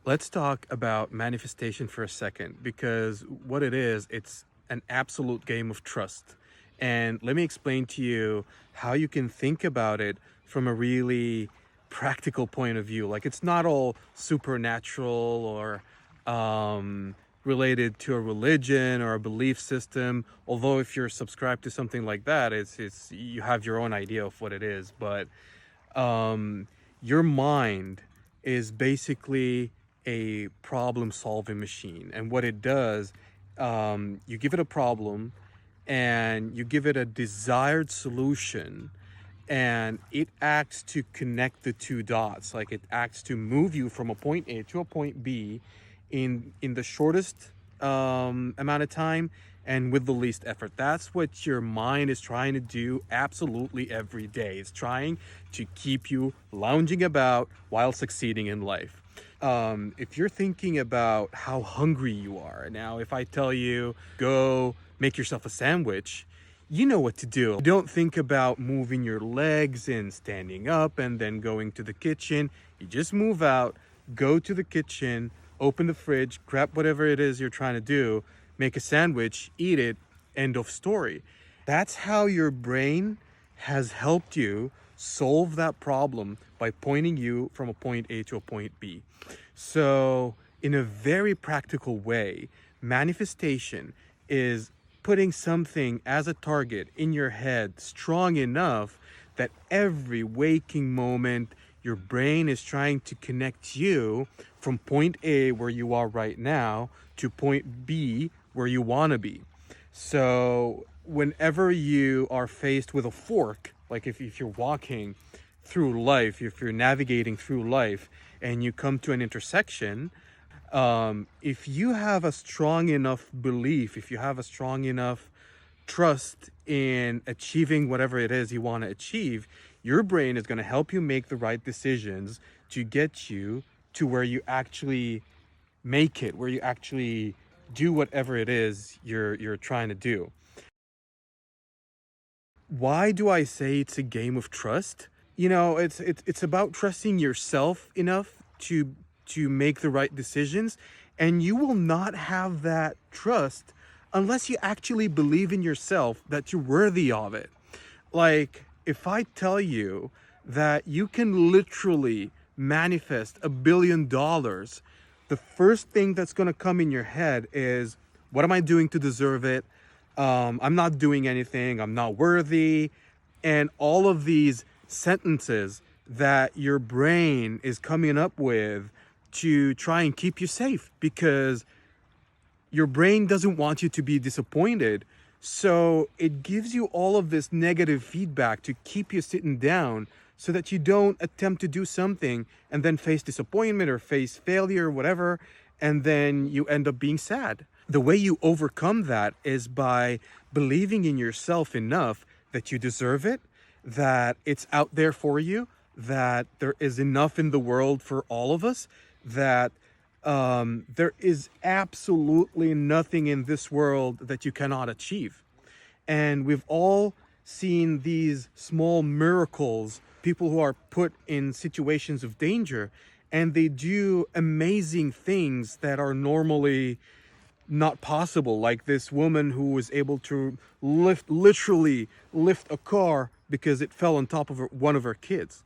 Let's talk about manifestation for a second because what it is, it's an absolute game of trust. And let me explain to you how you can think about it from a really practical point of view. Like it's not all supernatural or related to a religion or a belief system. Although if you're subscribed to something like that, it's you have your own idea of what it is. But um, your mind is basically a problem solving machine. And what it does, you give it a problem and you give it a desired solution, and it acts to connect the two dots. Like it acts to move you from a point A to a point B in the shortest amount of time and with the least effort. That's what your mind is trying to do absolutely every day. It's trying to keep you lounging about while succeeding in life. If you're thinking about how hungry you are now, if I tell you go make yourself a sandwich, you know what to do. You don't think about moving your legs and standing up and then going to the kitchen. You just move out, go to the kitchen, open the fridge, grab whatever it is you're trying to do, make a sandwich, eat it, end of story. That's how your brain has helped you solve that problem by pointing you from a point A to a point B. So, in a very practical way, manifestation is putting something as a target in your head strong enough that every waking moment your brain is trying to connect you from point A, where you are right now, to point B, where you want to be. So whenever you are faced with a fork, like if you're walking through life, if you're navigating through life and you come to an intersection, if you have a strong enough belief, if you have a strong enough trust in achieving whatever it is you want to achieve, your brain is going to help you make the right decisions to get you to where you actually make it, where you actually do whatever it is you're trying to do. Why do I say it's a game of trust? You know, it's about trusting yourself enough to make the right decisions, and you will not have that trust unless you actually believe in yourself that you're worthy of it. Like if I tell you that you can literally manifest $1 billion, the first thing that's going to come in your head is, what am I doing to deserve it? I'm not doing anything. I'm not worthy. And all of these sentences that your brain is coming up with to try and keep you safe, because your brain doesn't want you to be disappointed. So it gives you all of this negative feedback to keep you sitting down so that you don't attempt to do something and then face disappointment or face failure or whatever, and then you end up being sad. The way you overcome that is by believing in yourself enough that you deserve it, that it's out there for you, that there is enough in the world for all of us, that there is absolutely nothing in this world that you cannot achieve. And we've all seen these small miracles, people who are put in situations of danger, and they do amazing things that are normally not possible. Like this woman who was able to literally lift a car because it fell on top of one of her kids.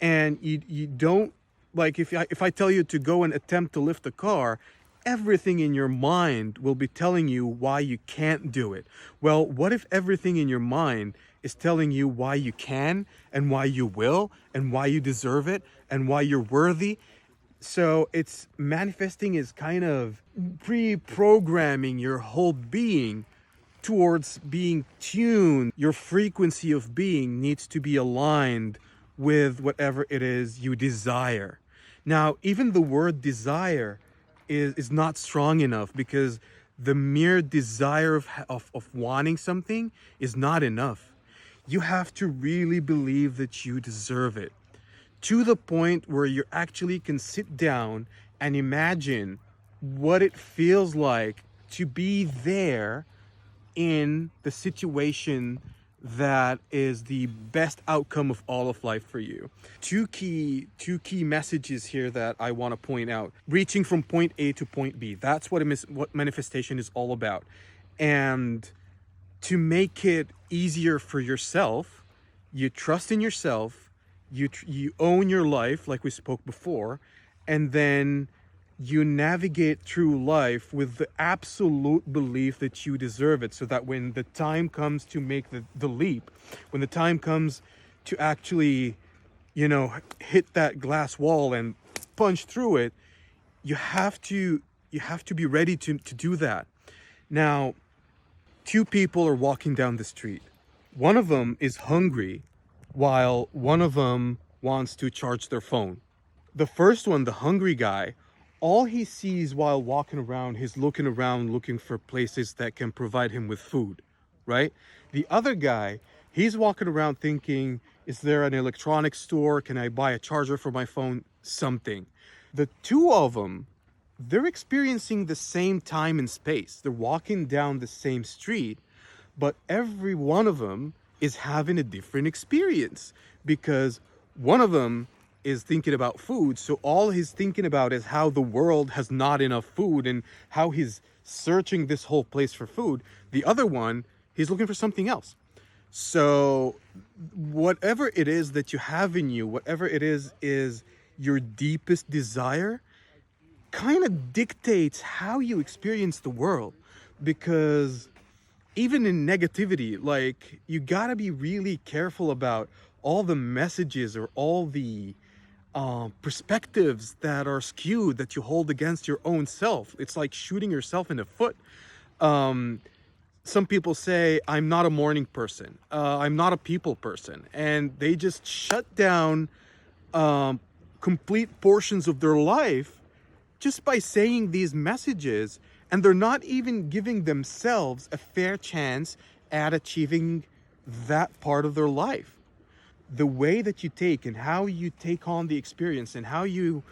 And you don't, like if I tell you to go and attempt to lift a car, everything in your mind will be telling you why you can't do it. Well, what if everything in your mind is telling you why you can and why you will and why you deserve it and why you're worthy? So it's manifesting is kind of pre-programming your whole being towards being tuned. Your frequency of being needs to be aligned with whatever it is you desire. Now, even the word desire is not strong enough, because the mere desire of wanting something is not enough. You have to really believe that you deserve it, to the point where you actually can sit down and imagine what it feels like to be there in the situation that is the best outcome of all of life for you. Two key messages here that I want to point out. Reaching from point A to point B. That's what what manifestation is all about. And to make it easier for yourself, you trust in yourself, you own your life like we spoke before, and then you navigate through life with the absolute belief that you deserve it, so that when the time comes to make the leap, when the time comes to actually, hit that glass wall and punch through it, you have to be ready to do that. Now, two people are walking down the street. One of them is hungry while one of them wants to charge their phone. The first one, the hungry guy, all he sees while walking around, he's looking around looking for places that can provide him with food, right? The other guy, he's walking around thinking, is there an electronics store? Can I buy a charger for my phone? Something. The two of them, they're experiencing the same time and space. They're walking down the same street, but every one of them is having a different experience, because one of them is thinking about food. So all he's thinking about is how the world has not enough food and how he's searching this whole place for food. The other one, he's looking for something else. So whatever it is that you have in you, whatever it is your deepest desire, kind of dictates how you experience the world. Because even in negativity, like, you gotta be really careful about all the messages or all the perspectives that are skewed that you hold against your own self. It's like shooting yourself in the foot. Some people say, I'm not a morning person. I'm not a people person. And they just shut down complete portions of their life just by saying these messages. And they're not even giving themselves a fair chance at achieving that part of their life. The way that you take and how you take on the experience and how you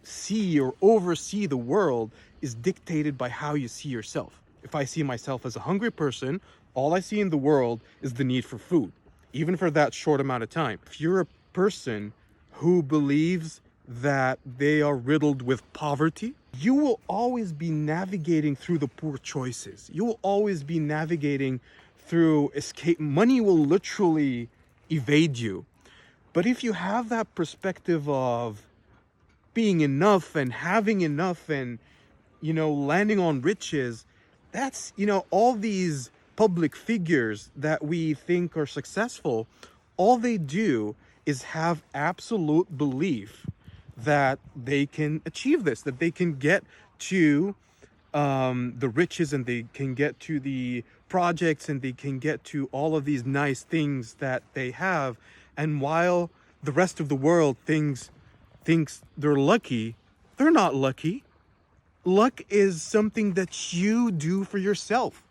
see or oversee the world is dictated by how you see yourself. If I see myself as a hungry person, all I see in the world is the need for food, even for that short amount of time. If you're a person who believes that they are riddled with poverty, you will always be navigating through the poor choices. You will always be navigating through escape. Money will literally evade you. But if you have that perspective of being enough and having enough and, landing on riches, that's, all these public figures that we think are successful, all they do is have absolute belief that they can achieve this, that they can get to the riches, and they can get to the projects, and they can get to all of these nice things that they have. And while the rest of the world thinks they're lucky, they're not lucky. Luck is something that you do for yourself.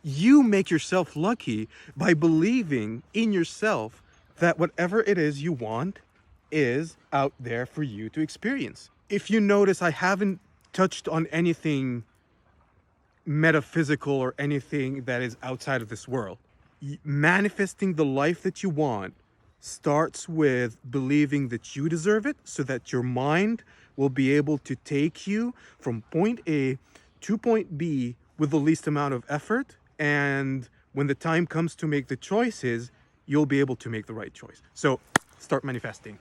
You make yourself lucky by believing in yourself that whatever it is you want is out there for you to experience. If you notice, I haven't touched on anything metaphysical or anything that is outside of this world. Manifesting the life that you want starts with believing that you deserve it, so that your mind will be able to take you from point A to point B with the least amount of effort. And when the time comes to make the choices, you'll be able to make the right choice. So start manifesting.